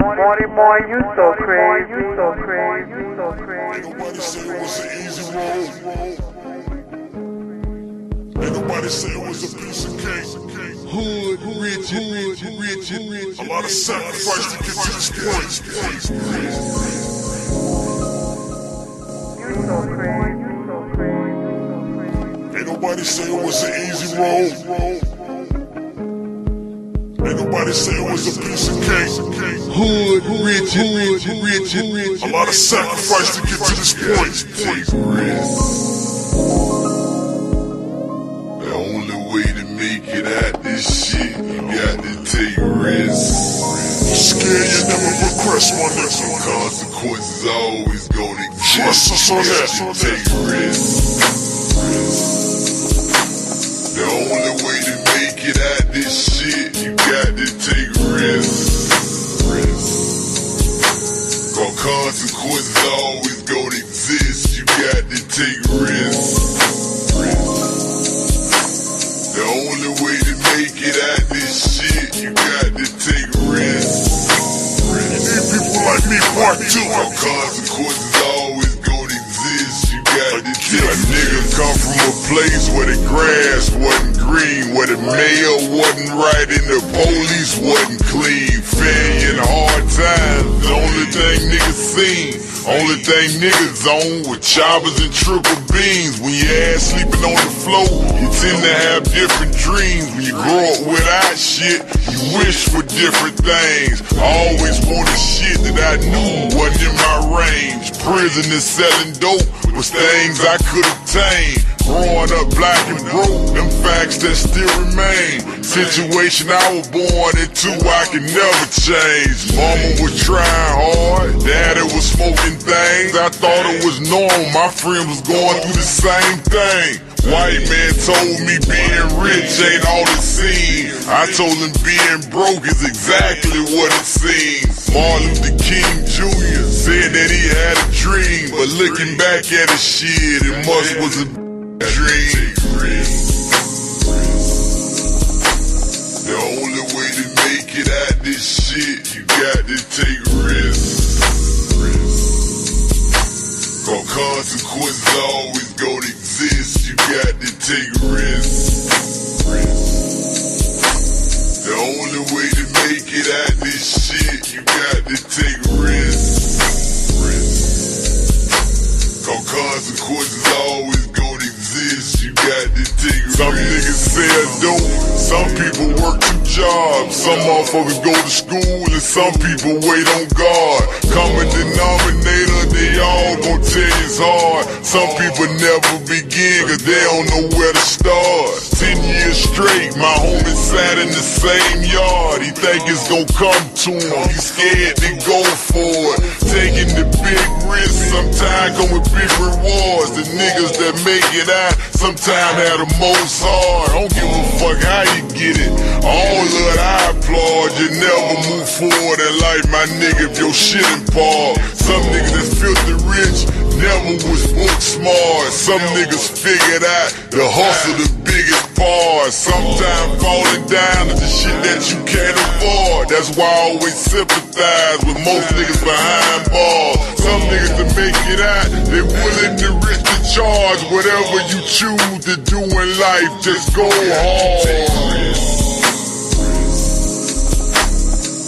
Boy, you so crazy, you so crazy, you so crazy. Ain't nobody say it was an easy road. Ain't nobody say it was a piece of cake. Hood, rich, a lot of sacrifice to get to this point. You so crazy, you so crazy, you so crazy. Ain't nobody say it was an easy road. Ain't nobody say it was a piece of cake. Hood, rich, a lot of sacrifice to get to this point. Take risks. The only way to make it out this shit, you got to take risks. Scared you never progress, my nigga. Consequences always gonna exist. Trust us on that. Take risks. The only way to make it out this shit, you got to take risks. Cause consequences always gonna exist, you got to take risks. The only way to make it out this shit, you got to take risks. You need people like me, part two. Cause consequences always gonna exist, you got to take risks. A nigga come from a place where the grass wasn't green, where the mayor wasn't right and the police wasn't clean. Failure and hard times, the only thing niggas seen. Only thing niggas on with choppers and triple beans. When your ass sleeping on the floor, you tend to have different dreams. When you grow up without shit, you wish for different things. I always wanted shit that I knew wasn't in my range. Prison and selling dope was things I could obtain. Growing up black and broke, them facts that still remain. Situation I was born into, I can never change. Mama was trying hard, daddy was smoking things. I thought it was normal, my friend was going through the same thing. White man told me being rich ain't all it seems. I told him being broke is exactly what it seems. Martin Luther King Jr. said that he had a dream, but looking back at his shit, it must was a dream. The only way to make it out this shit, you got to take risks. Cause consequences always gonna exist, you got to take risks. The only way to make it out this shit, you got to take risks. Cause consequences always gonna exist, you got to take risks. Some niggas sell dope, some people work 2 jobs. Some motherfuckers go to school and some people wait on God. Common denominator, they all gon' tell you it's hard. Some people never begin cause they don't know where to start. 10 years straight, my homie sat in the same yard. He think it's gon' come to him, he scared to go for it. Taking the big risks, sometimes come with big rewards. The niggas that make it out, sometimes have the most hard. Don't give a fuck how you get it, all of it I applaud. You never move forward in life, my nigga, if your shit in par. Some niggas that's filthy rich never was book smart. Some niggas figured out the hustle the biggest part. Sometimes falling down is the shit that you can't afford. That's why I always sympathize with most niggas behind bars. Some niggas to make it out, they willing to risk the charge. Whatever you choose to do in life, just go hard.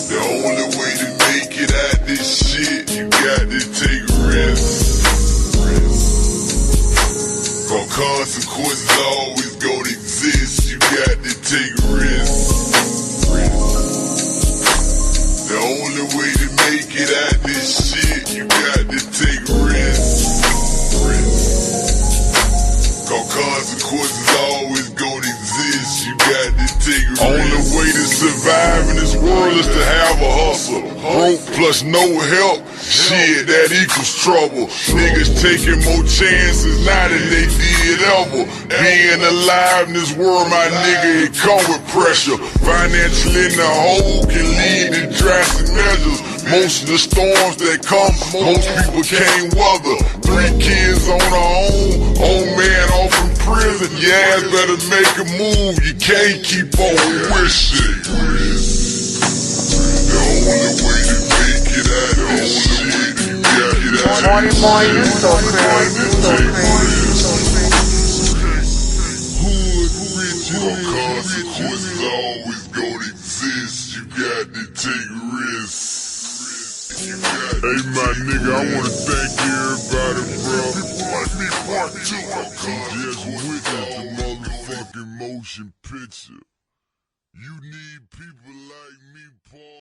The only way to make it out this shit, you got to take risks. Cause consequences always gonna exist, you got to take risks. The only way to make it out this shit, you got to take risks. Cause consequences always gonna exist, you got to take risks. Only way to survive in this world is to have a hustle. Broke plus no help, shit, that equals trouble. Niggas taking more chances now than they did ever. Being alive in this world, my nigga, it come with pressure. Financially in the hole can lead to drastic measures. Most of the storms that come, most people can't weather. 3 kids on her own man off in prison. Your ass better make a move, you can't keep on wishing. The only way to make Money, boy, you so crazy, you so crazy, you so crazy. Hood, rich, consequences always gonna exist. You got to take risks. Hey, my nigga, I wanna thank everybody, bro. People like me, part two. Just witness the motherfucking motion picture. You need people like me, Paul.